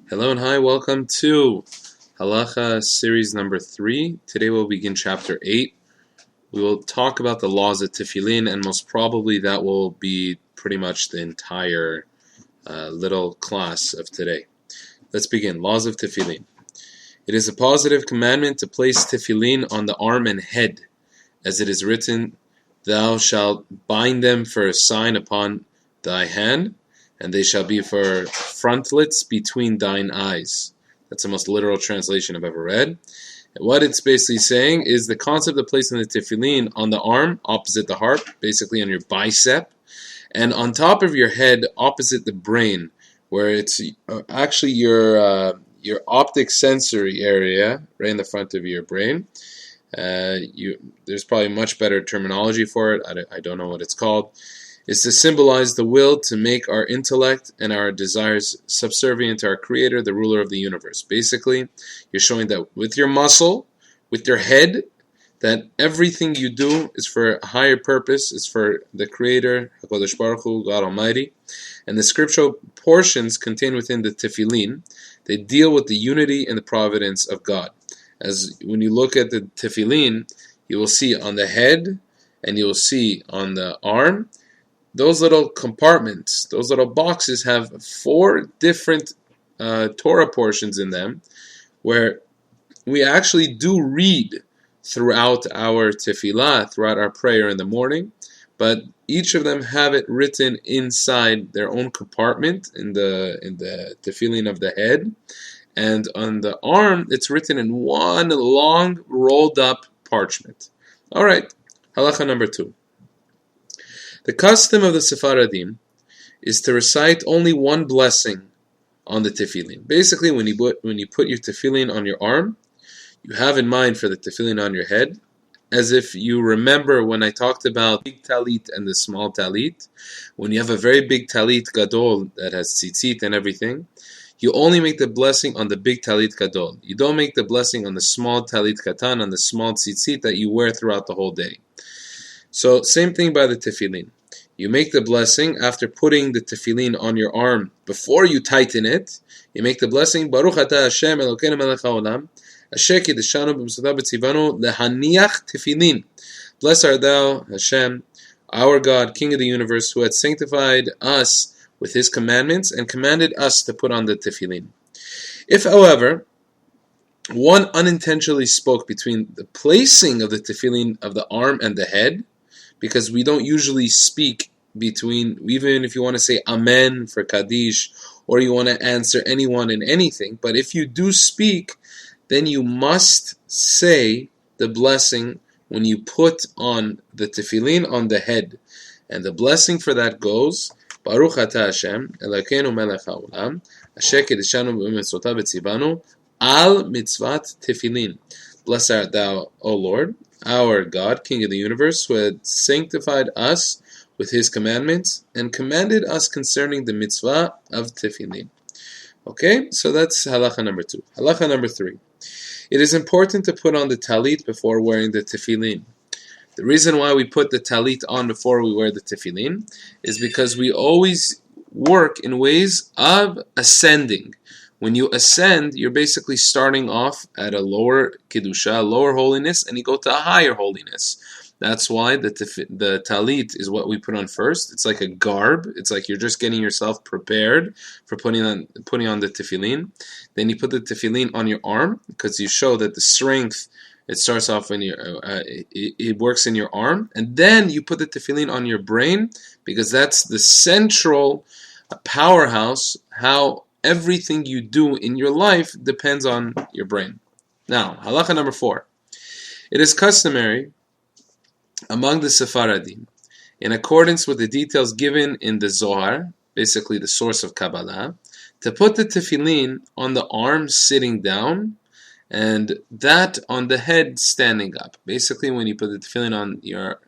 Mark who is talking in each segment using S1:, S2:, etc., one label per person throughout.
S1: Hello and hi, welcome to Halacha series number 3. Today we'll begin chapter 8. We will talk about the laws of TEFILLIN, and most probably that will be pretty much the entire little class of today. Let's begin. Laws of TEFILLIN. It is a positive commandment to place TEFILLIN on the arm and head, as it is written, "Thou shalt bind them for a sign upon thy hand, and they shall be for frontlets between thine eyes." That's the most literal translation I've ever read. And what it's basically saying is the concept of placing the tefillin on the arm, opposite the heart, basically on your bicep, and on top of your head, opposite the brain, where it's actually your optic sensory area, right in the front of your brain. There's probably much better terminology for it. I don't know what it's called. Is to symbolize the will to make our intellect and our desires subservient to our Creator, the ruler of the universe. Basically, you're showing that with your muscle, with your head, that everything you do is for a higher purpose, is for the Creator, HaKadosh Baruch Hu, God Almighty. And the scriptural portions contained within the tefillin, they deal with the unity and the providence of God. As when you look at the tefillin, you will see on the head and you will see on the arm, those little compartments, those little boxes have 4 different Torah portions in them, where we actually do read throughout our tefillah, throughout our prayer in the morning, but each of them have it written inside their own compartment in the tefillin of the head, and on the arm it's written in one long rolled up parchment. All right, halacha number 2. The custom of the Sephardim is to recite only one blessing on the tefillin. Basically, when you put your tefillin on your arm, you have in mind for the tefillin on your head, as if you remember when I talked about big talit and the small talit. When you have a very big talit gadol that has tzitzit and everything, you only make the blessing on the big talit gadol. You don't make the blessing on the small talit katan, on the small tzitzit that you wear throughout the whole day. So, same thing by the tefillin. You make the blessing after putting the tefillin on your arm. Before you tighten it, you make the blessing, Baruch atah Hashem Elokeinu melech haolam, asher kiddushanu b'mitzvotav b'tzivanu lehaniach tefillin. Blessed art thou, Hashem, our God, King of the universe, who had sanctified us with His commandments and commanded us to put on the tefillin. If, however, one unintentionally spoke between the placing of the tefillin of the arm and the head, because we don't usually speak between, even if you want to say Amen for Kaddish, or you want to answer anyone in anything, but if you do speak, then you must say the blessing when you put on the tefillin on the head. And the blessing for that goes, Baruch atah Hashem, Elokeinu melech haolam, asher kiddushanu b'mitzvotav b'tzivanu, al mitzvat tefillin. Blessed art thou, O Lord, our God, King of the universe, who had sanctified us with His commandments and commanded us concerning the mitzvah of tefillin. Okay, so that's halacha number 2. Halacha number 3. It is important to put on the talit before wearing the tefillin. The reason why we put the talit on before we wear the tefillin is because we always work in ways of ascending. When you ascend, you're basically starting off at a lower kedusha, lower holiness, and you go to a higher holiness. That's why the talit is what we put on first. It's like a garb. It's like you're just getting yourself prepared for putting on the tefillin. Then you put the tefillin on your arm because you show that the strength. It starts off when it works in your arm, and then you put the tefillin on your brain because that's the central powerhouse. How everything you do in your life depends on your brain. Now, halacha number 4. It is customary among the Sephardim, in accordance with the details given in the Zohar, basically the source of Kabbalah, to put the tefillin on the arm sitting down, and that on the head standing up. Basically, when you put the tefillin on your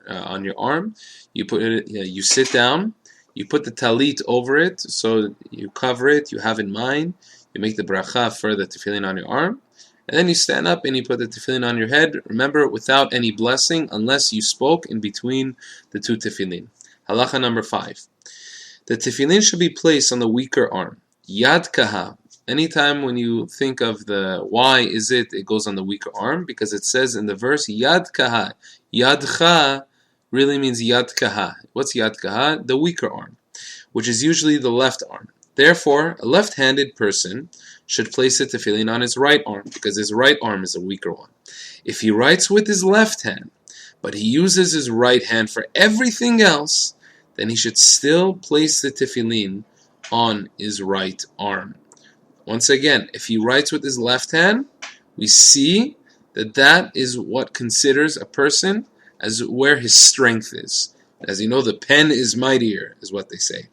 S1: arm, you sit down. You put the talit over it, so you cover it, you have in mind, you make the bracha for the tefillin on your arm, and then you stand up and you put the tefillin on your head, remember, without any blessing, unless you spoke in between the 2 tefillin. Halacha number 5. The tefillin should be placed on the weaker arm. Yad kaha, anytime when you think of the why is it goes on the weaker arm, because it says in the verse Yad Kaha. Yadcha really means Yad Kaha. What's Yad Kaha? The weaker arm, which is usually the left arm. Therefore, a left-handed person should place the tefillin on his right arm, because his right arm is a weaker one. If he writes with his left hand, but he uses his right hand for everything else, then he should still place the tefillin on his right arm. Once again, if he writes with his left hand, we see that that is what considers a person as where his strength is. As you know, the pen is mightier, is what they say.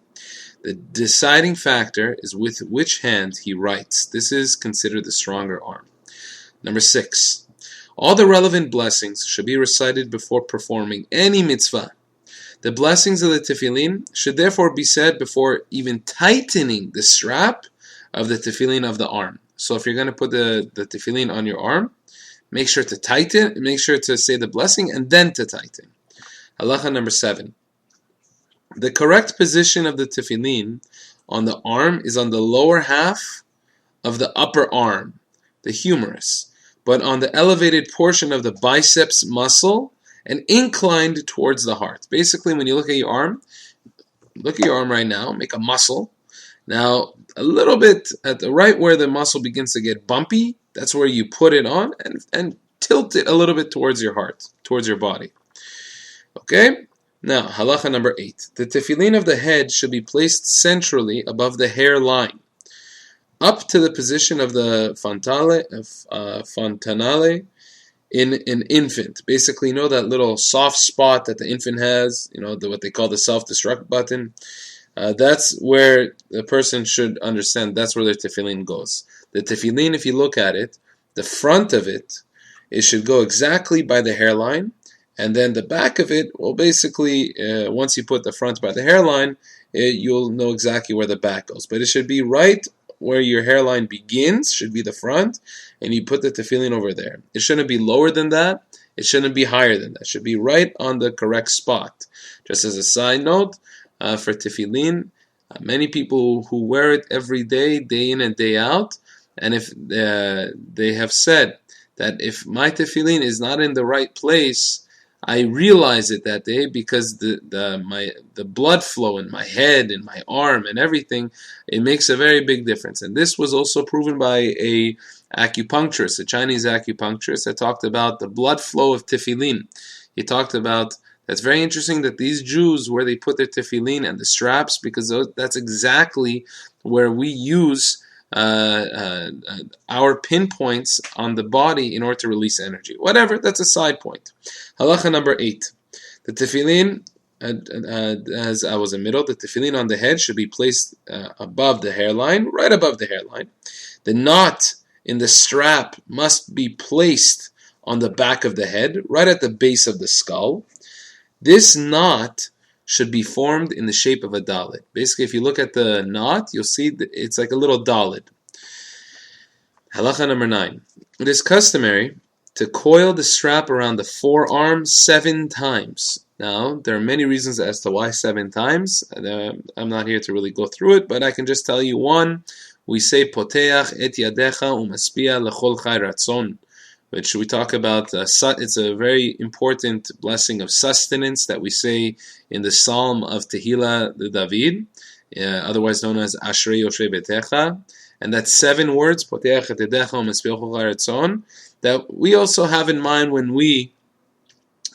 S1: The deciding factor is with which hand he writes. This is considered the stronger arm. Number 6. All the relevant blessings should be recited before performing any mitzvah. The blessings of the tefillin should therefore be said before even tightening the strap of the tefillin of the arm. So if you're going to put the tefillin on your arm, make sure to tighten, make sure to say the blessing and then to tighten. Halacha number 7. The correct position of the tefillin on the arm is on the lower half of the upper arm, the humerus, but on the elevated portion of the biceps muscle and inclined towards the heart. Basically, when you look at your arm right now, make a muscle. Now, a little bit at the right where the muscle begins to get bumpy, that's where you put it on and tilt it a little bit towards your heart, towards your body. Okay? Now, halacha number 8. The tefillin of the head should be placed centrally above the hairline, up to the position of the fontanale in an infant. Basically, you know that little soft spot that the infant has, what they call the self-destruct button? That's where the person should understand, that's where their tefillin goes. The tefillin, if you look at it, the front of it should go exactly by the hairline, and then the back of it, well, basically, once you put the front by the hairline, you'll know exactly where the back goes. But it should be right where your hairline begins, should be the front, and you put the tefillin over there. It shouldn't be lower than that. It shouldn't be higher than that. It should be right on the correct spot. Just as a side note, for tefillin, many people who wear it every day, day in and day out, and if they have said that if my tefillin is not in the right place, I realize it that day because the blood flow in my head, in my arm, and everything, it makes a very big difference. And this was also proven by a acupuncturist, a Chinese acupuncturist, that talked about the blood flow of tefillin. He talked about, that's very interesting that these Jews, where they put their tefillin and the straps, because that's exactly where we use our pinpoints on the body in order to release energy. Whatever, that's a side point. Halacha number 8. The tefillin, as I was in middle, the tefillin on the head should be placed above the hairline, right above the hairline. The knot in the strap must be placed on the back of the head, right at the base of the skull. This knot should be formed in the shape of a dalet. Basically, if you look at the knot, you'll see that it's like a little dalet. Halacha number 9. It is customary to coil the strap around the forearm 7 times. Now, there are many reasons as to why 7 times. I'm not here to really go through it, but I can just tell you one. We say, Poteach et yadecha umaspia lechol chai ratzon, which we talk about. It's a very important blessing of sustenance that we say in the Psalm of Tehillah, the David, otherwise known as Ashrei Yoshei Betecha. And that's 7 words, Poteach et yadecha umaspia lechol chai ratzon, that we also have in mind when we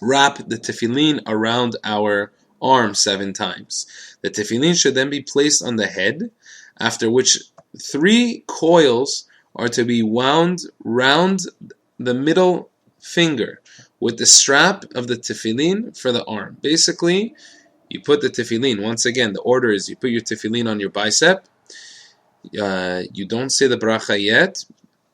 S1: wrap the tefillin around our arm 7 times. The tefillin should then be placed on the head, after which 3 coils are to be wound round the middle finger with the strap of the tefillin for the arm. Basically, you put the tefillin, once again, the order is you put your tefillin on your bicep, you don't say the bracha yet,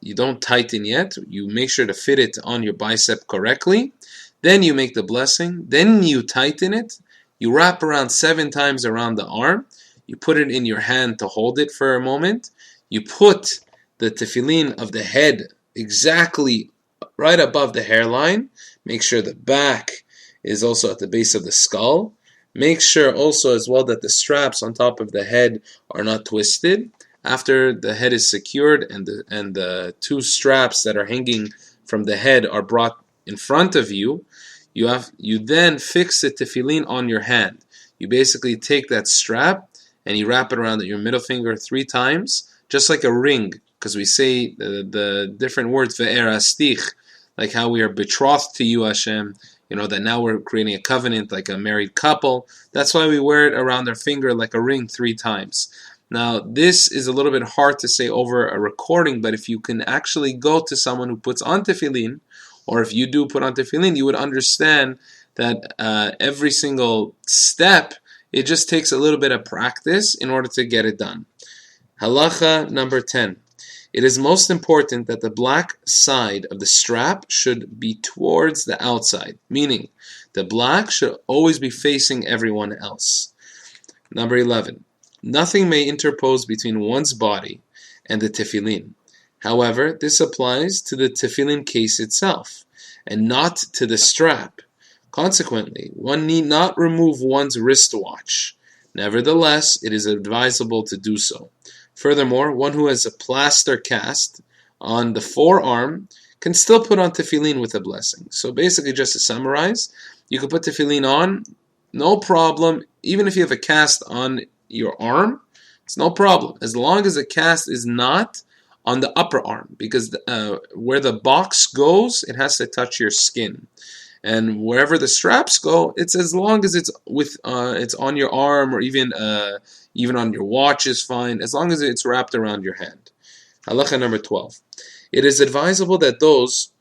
S1: you don't tighten yet, you make sure to fit it on your bicep correctly, then you make the blessing, then you tighten it, you wrap around 7 times around the arm, you put it in your hand to hold it for a moment, you put the tefillin of the head exactly right above the hairline, make sure the back is also at the base of the skull, make sure also as well that the straps on top of the head are not twisted, After the head is secured and the two straps that are hanging from the head are brought in front of you, you then fix the tefillin on your hand. You basically take that strap and you wrap it around your middle finger 3 times, just like a ring, because we say the different words ve'erastich, like how we are betrothed to you, Hashem. That now we're creating a covenant like a married couple. That's why we wear it around our finger like a ring 3 times. Now, this is a little bit hard to say over a recording, but if you can actually go to someone who puts on tefillin, or if you do put on tefillin, you would understand that every single step, it just takes a little bit of practice in order to get it done. Halacha number 10. It is most important that the black side of the strap should be towards the outside, meaning the black should always be facing everyone else. Number 11. Nothing may interpose between one's body and the tefillin. However, this applies to the tefillin case itself, and not to the strap. Consequently, one need not remove one's wristwatch. Nevertheless, it is advisable to do so. Furthermore, one who has a plaster cast on the forearm can still put on tefillin with a blessing. So basically, just to summarize, you can put tefillin on, no problem, even if you have a cast on your arm, it's no problem, as long as the cast is not on the upper arm, because where the box goes, it has to touch your skin. And wherever the straps go, it's as long as it's it's on your arm, or even on your watch is fine, as long as it's wrapped around your hand. Halacha number 12. It is advisable that those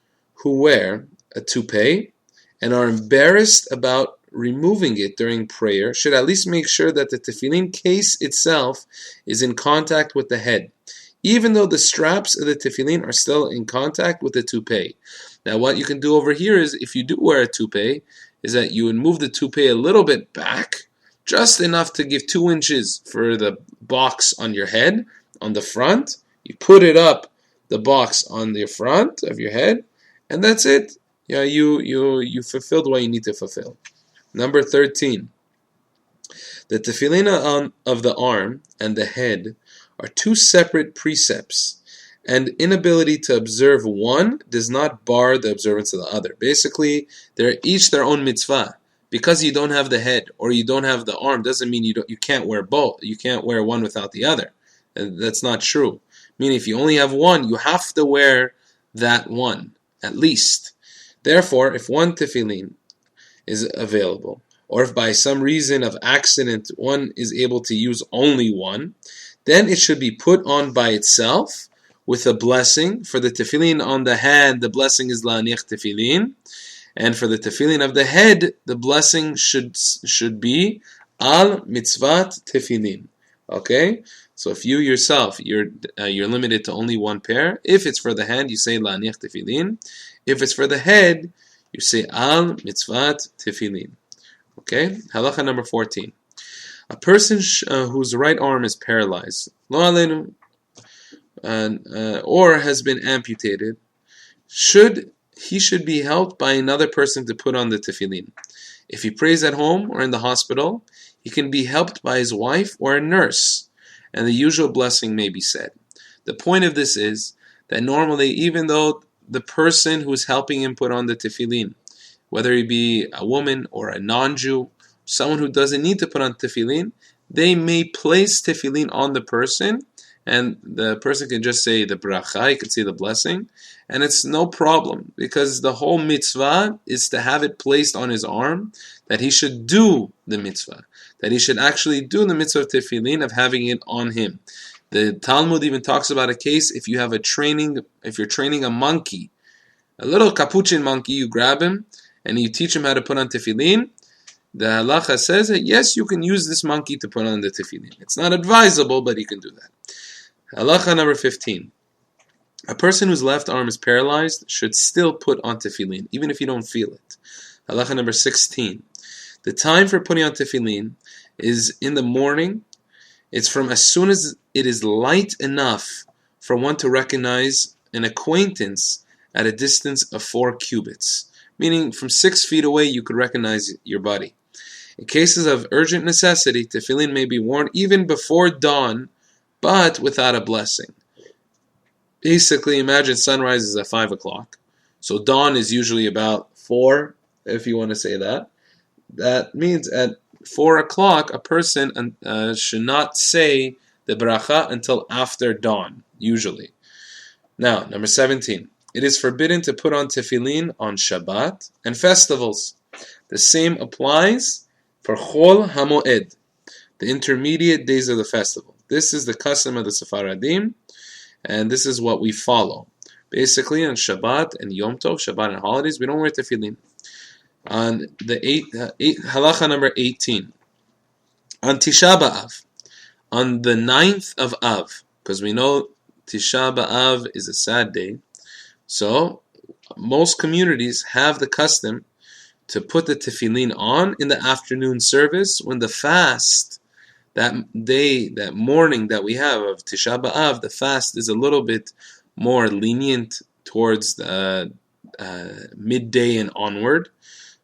S1: who wear a toupee and are embarrassed about removing it during prayer should at least make sure that the tefillin case itself is in contact with the head, even though the straps of the tefillin are still in contact with the toupee. Now, what you can do over here is, if you do wear a toupee, is that you would move the toupee a little bit back, just enough to give 2 inches for the box on your head, on the front. You put it up, the box on the front of your head, and that's it. You fulfilled what you need to fulfill. Number 13. The tefillin of the arm and the head are 2 separate precepts, and inability to observe one does not bar the observance of the other. Basically, they're each their own mitzvah. Because you don't have the head or you don't have the arm doesn't mean you can't wear both. You can't wear one without the other. And that's not true. Meaning, if you only have one, you have to wear that one, at least. Therefore, if one tefillin is available, or if by some reason of accident one is able to use only one, then it should be put on by itself with a blessing. For the tefillin on the hand, the blessing is la'anich tefillin, and for the tefillin of the head, the blessing should be al mitzvat tefillin. Okay, so if you yourself you're limited to only one pair. If it's for the hand, you say la'anich tefillin. If it's for the head, you say al mitzvat tefillin. Okay, halacha number 14. A person whose right arm is paralyzed, lo aleinu, or has been amputated, should be helped by another person to put on the tefillin. If he prays at home or in the hospital, he can be helped by his wife or a nurse, and the usual blessing may be said. The point of this is that normally, even though the person who is helping him put on the tefillin, whether he be a woman or a non-Jew, someone who doesn't need to put on tefillin, they may place tefillin on the person, and the person can just say the bracha, he can say the blessing, and it's no problem, because the whole mitzvah is to have it placed on his arm, that he should do the mitzvah, that he should actually do the mitzvah of tefillin, of having it on him. The Talmud even talks about a case, if you're training a monkey, a little capuchin monkey, you grab him, and you teach him how to put on tefillin, the halacha says that yes, you can use this monkey to put on the tefillin. It's not advisable, but you can do that. Halacha number 15. A person whose left arm is paralyzed should still put on tefillin, even if you don't feel it. Halacha number 16. The time for putting on tefillin is in the morning. It's from as soon as it is light enough for one to recognize an acquaintance at a distance of 4 cubits. Meaning from 6 feet away you could recognize your buddy. In cases of urgent necessity, tefillin may be worn even before dawn but without a blessing. Basically, imagine sunrise is at 5 o'clock. So dawn is usually about 4, if you want to say that. That means at 4 o'clock, a person should not say the bracha until after dawn, usually. Now, number 17. It is forbidden to put on tefillin on Shabbat and festivals. The same applies for Chol HaMoed, the intermediate days of the festival. This is the custom of the Sephardim, and this is what we follow. Basically, on Shabbat and Yom Tov, Shabbat and holidays, we don't wear tefillin. On the halacha number 18, on Tisha B'Av, on the 9th of Av, because we know Tisha B'Av is a sad day, so most communities have the custom to put the tefillin on in the afternoon service when the fast, that day, that morning that we have of Tisha B'Av, the fast is a little bit more lenient towards the midday and onward.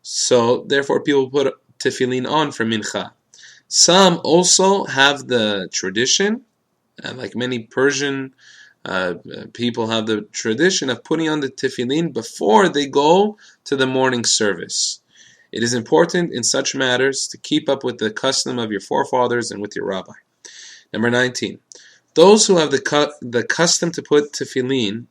S1: So therefore people put tefillin on for mincha. Some also have the tradition, like many Persian people have the tradition of putting on the tefillin before they go to the morning service. It is important in such matters to keep up with the custom of your forefathers and with your rabbi. Number 19. Those who have the custom to put tefillin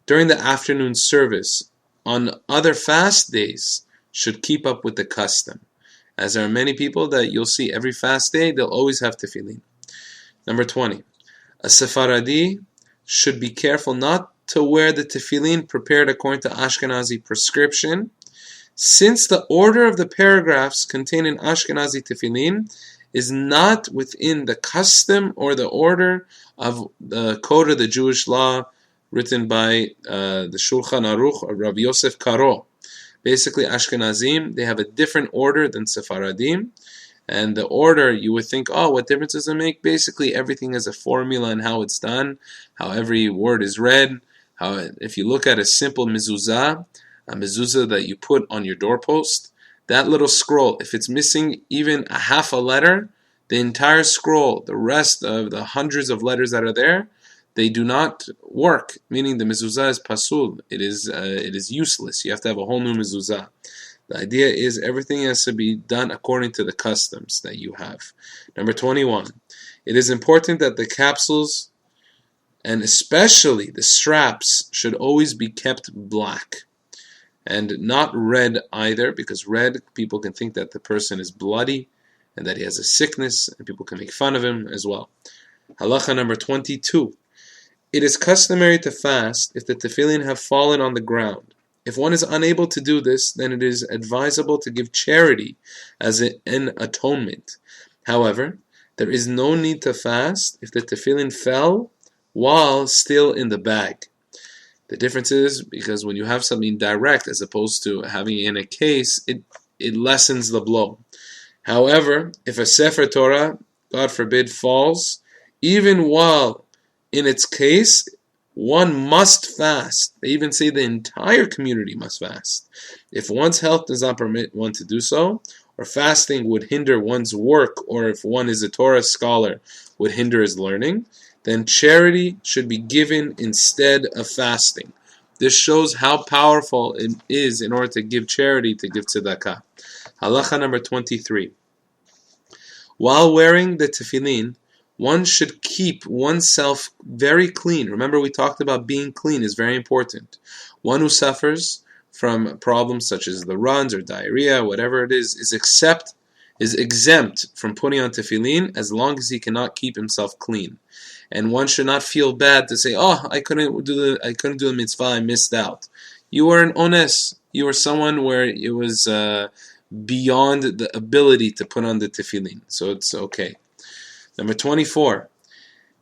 S1: during the afternoon service on other fast days should keep up with the custom. As there are many people that you'll see every fast day, they'll always have tefillin. Number 20. A Sephardi should be careful not to wear the tefillin prepared according to Ashkenazi prescription, since the order of the paragraphs contained in Ashkenazi tefillin is not within the custom or the order of the code of the Jewish law written by the Shulchan Aruch or Rabbi Yosef Karo. Basically, Ashkenazim, they have a different order than Sephardim. And the order, you would think, oh, what difference does it make? Basically, everything has a formula and how it's done, how every word is read. How, if you look at a simple mezuzah, a mezuzah that you put on your doorpost, that little scroll, if it's missing even a half a letter, the entire scroll, the rest of the hundreds of letters that are there, they do not work, meaning the mezuzah is pasul. It is useless. You have to have a whole new mezuzah. The idea is everything has to be done according to the customs that you have. Number 21. It is important that the capsules and especially the straps should always be kept black and not red either, because red, people can think that the person is bloody and that he has a sickness, and people can make fun of him as well. Halacha number 22. It is customary to fast if the tefillin have fallen on the ground. If one is unable to do this, then it is advisable to give charity as an atonement. However, there is no need to fast if the tefillin fell while still in the bag. The difference is because when you have something direct as opposed to having it in a case, it lessens the blow. However, if a Sefer Torah, God forbid, falls, even while in its case, one must fast. They even say the entire community must fast. If one's health does not permit one to do so, or fasting would hinder one's work, or if one is a Torah scholar, would hinder his learning, then charity should be given instead of fasting. This shows how powerful it is in order to give charity, to give tzedakah. Halacha number 23. While wearing the tefillin, one should keep oneself very clean. Remember, we talked about being clean is very important. One who suffers from problems such as the runs or diarrhea, whatever it is exempt from putting on tefillin as long as he cannot keep himself clean. And one should not feel bad to say, "Oh, I couldn't do the mitzvah, I missed out." You were an ones. You were someone where it was beyond the ability to put on the tefillin, so it's okay. Number 24.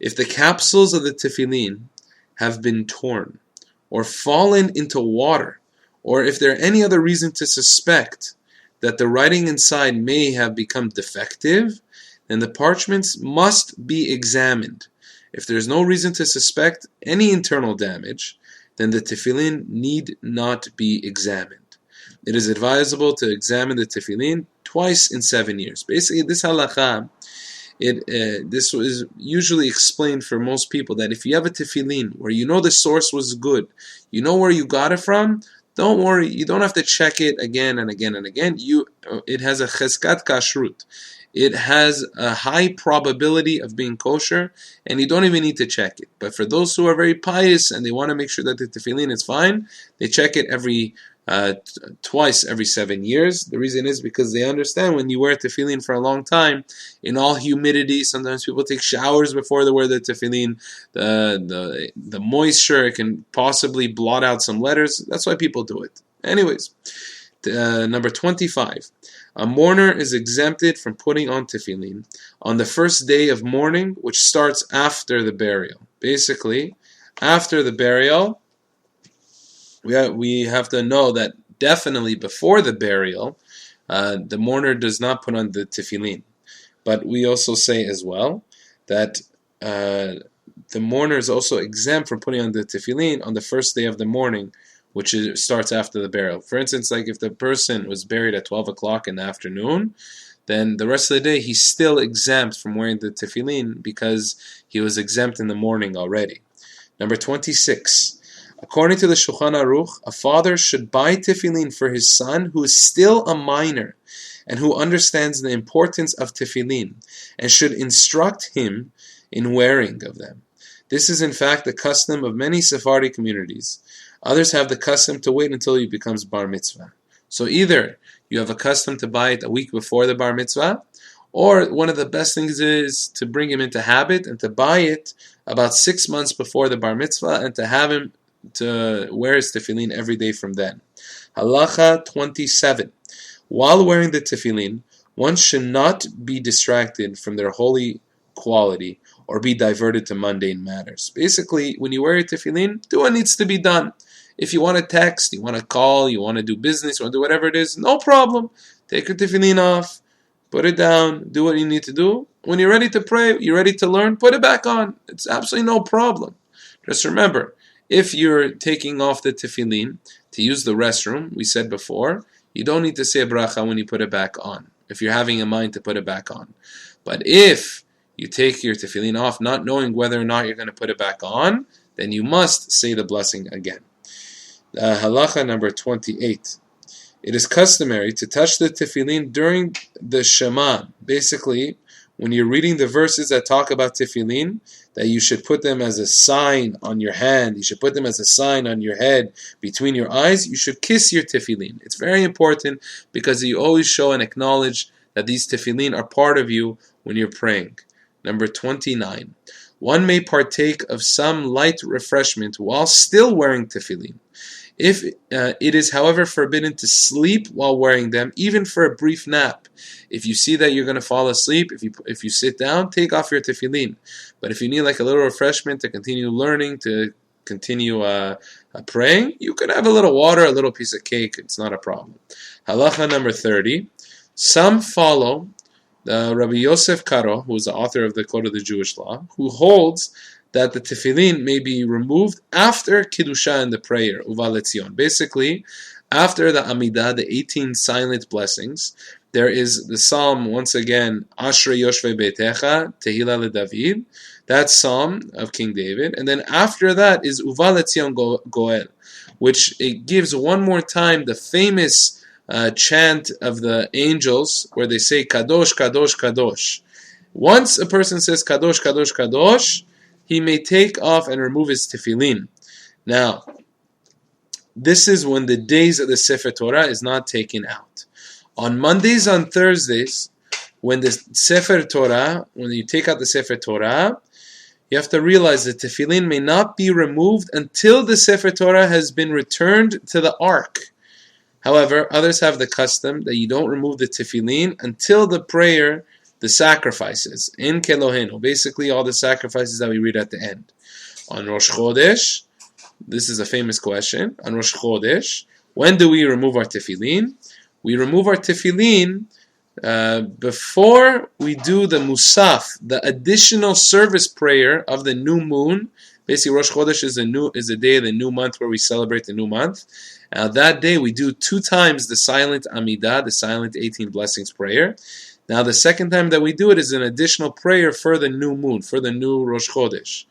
S1: If the capsules of the tefillin have been torn or fallen into water, or if there are any other reason to suspect that the writing inside may have become defective, then the parchments must be examined. If there is no reason to suspect any internal damage, then the tefillin need not be examined. It is advisable to examine the tefillin twice in 7 years. Basically, this halacha This was usually explained for most people that if you have a tefillin where you know the source was good, you know where you got it from, don't worry, you don't have to check it again and again and again. It has a cheskat kashrut. It has a high probability of being kosher, and you don't even need to check it. But for those who are very pious and they want to make sure that the tefillin is fine, they check it twice every 7 years. The reason is because they understand when you wear tefillin for a long time, in all humidity, sometimes people take showers before they wear the tefillin. The moisture can possibly blot out some letters. That's why people do it. Anyways, number 25. A mourner is exempted from putting on tefillin on the first day of mourning, which starts after the burial. Basically, after the burial, we have to know that definitely before the burial, the mourner does not put on the tefillin. But we also say as well that the mourner is also exempt from putting on the tefillin on the first day of the mourning, which starts after the burial. For instance, like if the person was buried at 12 o'clock in the afternoon, then the rest of the day he's still exempt from wearing the tefillin because he was exempt in the morning already. Number 26. According to the Shulchan Aruch, a father should buy tefillin for his son who is still a minor and who understands the importance of tefillin and should instruct him in wearing of them. This is in fact the custom of many Sephardi communities. Others have the custom to wait until he becomes bar mitzvah. So either you have a custom to buy it a week before the bar mitzvah, or one of the best things is to bring him into habit and to buy it about 6 months before the bar mitzvah and to have him to wear his tefillin every day from then. Halacha 27. While wearing the tefillin, one should not be distracted from their holy quality or be diverted to mundane matters. Basically, when you wear your tefillin, do what needs to be done. If you want to text, you want to call, you want to do business, you want to do whatever it is, no problem. Take your tefillin off, put it down, do what you need to do. When you're ready to pray, you're ready to learn, put it back on. It's absolutely no problem. Just remember, if you're taking off the tefillin to use the restroom, we said before, you don't need to say a bracha when you put it back on, if you're having a mind to put it back on. But if you take your tefillin off not knowing whether or not you're going to put it back on, then you must say the blessing again. Halacha number 28. It is customary to touch the tefillin during the Shema. Basically, when you're reading the verses that talk about tefillin, that you should put them as a sign on your hand, you should put them as a sign on your head, between your eyes, you should kiss your tefillin. It's very important because you always show and acknowledge that these tefillin are part of you when you're praying. Number 29. One may partake of some light refreshment while still wearing tefillin. If it is, however, forbidden to sleep while wearing them, even for a brief nap. If you see that you're going to fall asleep, if you sit down, take off your tefillin. But if you need like a little refreshment to continue learning, to continue praying, you can have a little water, a little piece of cake. It's not a problem. Halacha number 30. Some follow Rabbi Yosef Karo, who is the author of the Code of the Jewish Law, who holds that the tefillin may be removed after Kiddusha and the prayer, Uva Letzion. Basically, after the Amidah, the 18 silent blessings, there is the psalm, once again, Ashrei Yoshvei Beitecha, Tehillah LeDavid, that psalm of King David, and then after that is Uva Letzion Goel, which it gives one more time the famous chant of the angels, where they say, Kadosh, Kadosh, Kadosh. Once a person says, Kadosh, Kadosh, Kadosh, he may take off and remove his tefillin. Now, this is when the days of the Sefer Torah is not taken out. On Mondays, on Thursdays, when the Sefer Torah, when you take out the Sefer Torah, you have to realize that tefillin may not be removed until the Sefer Torah has been returned to the ark. However, others have the custom that you don't remove the tefillin until the prayer, the sacrifices, in Kelohenu, basically all the sacrifices that we read at the end. On Rosh Chodesh, this is a famous question, on Rosh Chodesh, when do we remove our tefillin? We remove our tefillin before we do the Musaf, the additional service prayer of the new moon. Basically, Rosh Chodesh is a day of the new month where we celebrate the new month. That day we do 2 times the silent Amidah, the silent 18 blessings prayer. Now the second time that we do it is an additional prayer for the new moon, for the new Rosh Chodesh.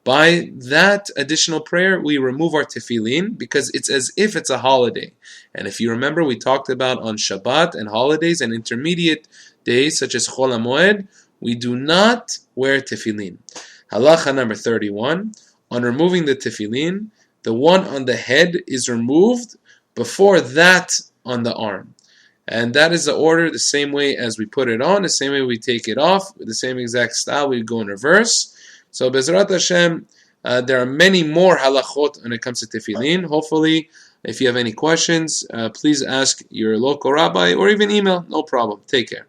S1: By that additional prayer, we remove our tefillin because it's as if it's a holiday. And if you remember, we talked about on Shabbat and holidays and intermediate days such as Chol HaMoed, we do not wear tefillin. Halacha number 31, on removing the tefillin, the one on the head is removed before that on the arm. And that is the order, the same way as we put it on, the same way we take it off, the same exact style, we go in reverse. So Bezrat Hashem, there are many more halachot when it comes to tefillin. Hopefully, if you have any questions, please ask your local rabbi or even email, no problem. Take care.